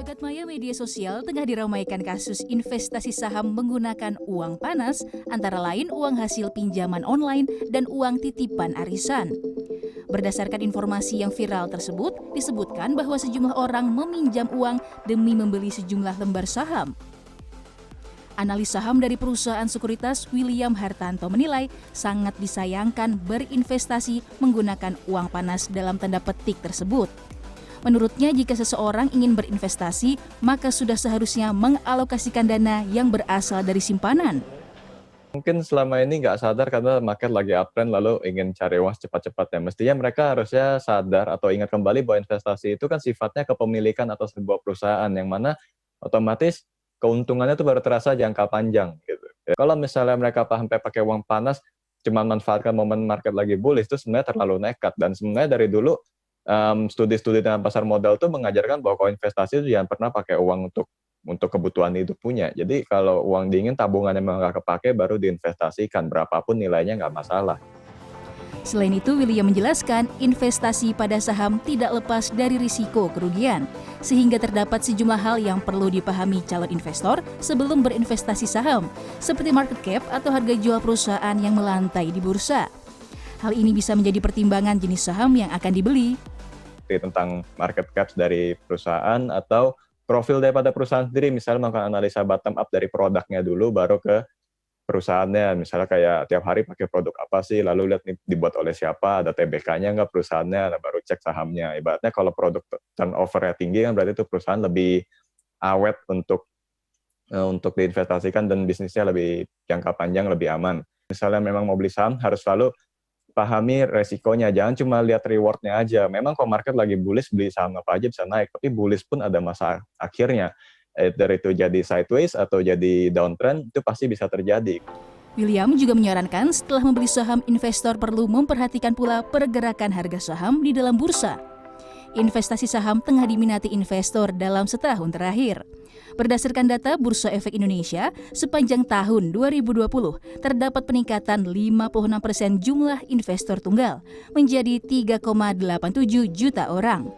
Jagat maya media sosial tengah diramaikan kasus investasi saham menggunakan uang panas, antara lain uang hasil pinjaman online dan uang titipan arisan. Berdasarkan informasi yang viral tersebut, disebutkan bahwa sejumlah orang meminjam uang demi membeli sejumlah lembar saham. Analis saham dari perusahaan sekuritas William Hartanto menilai sangat disayangkan berinvestasi menggunakan uang panas dalam tanda petik tersebut. Menurutnya, jika seseorang ingin berinvestasi, maka sudah seharusnya mengalokasikan dana yang berasal dari simpanan. Mungkin selama ini nggak sadar karena market lagi uptrend lalu ingin cari uang secepat-cepatnya. Mestinya mereka harusnya sadar atau ingat kembali bahwa investasi itu kan sifatnya kepemilikan atas sebuah perusahaan yang mana otomatis keuntungannya itu baru terasa jangka panjang gitu. Kalau misalnya mereka sampai pakai uang panas cuma manfaatkan momen market lagi bullish, itu sebenarnya terlalu nekat. Dan sebenarnya dari dulu studi-studi tentang pasar modal itu mengajarkan bahwa kalau investasi itu jangan pernah pakai uang untuk kebutuhan hidup punya. Jadi kalau uang dingin tabungannya memang nggak kepake baru diinvestasikan, berapapun nilainya nggak masalah. Selain itu, William menjelaskan investasi pada saham tidak lepas dari risiko kerugian, sehingga terdapat sejumlah hal yang perlu dipahami calon investor sebelum berinvestasi saham, seperti market cap atau harga jual perusahaan yang melantai di bursa. Hal ini bisa menjadi pertimbangan jenis saham yang akan dibeli. Tentang market caps dari perusahaan atau profil daripada perusahaan sendiri, misalnya melakukan analisa bottom up dari produknya dulu baru ke perusahaannya, misalnya kayak tiap hari pakai produk apa sih, lalu lihat dibuat oleh siapa, ada TBK-nya nggak perusahaannya, baru cek sahamnya. Ibaratnya kalau produk turnover-nya tinggi kan berarti itu perusahaan lebih awet untuk diinvestasikan dan bisnisnya lebih jangka panjang, lebih aman. Misalnya memang mau beli saham harus selalu pahami resikonya, jangan cuma lihat rewardnya aja. Memang kalau market lagi bullish, beli saham apa aja bisa naik, tapi bullish pun ada masa akhirnya. Dari itu jadi sideways atau jadi downtrend, itu pasti bisa terjadi. William juga menyarankan setelah membeli saham, investor perlu memperhatikan pula pergerakan harga saham di dalam bursa. Investasi saham tengah diminati investor dalam setahun terakhir. Berdasarkan data Bursa Efek Indonesia, sepanjang tahun 2020 terdapat peningkatan 56% jumlah investor tunggal menjadi 3,87 juta orang.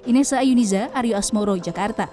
Inessa Ayuniza, Aryo Asmoro, Jakarta.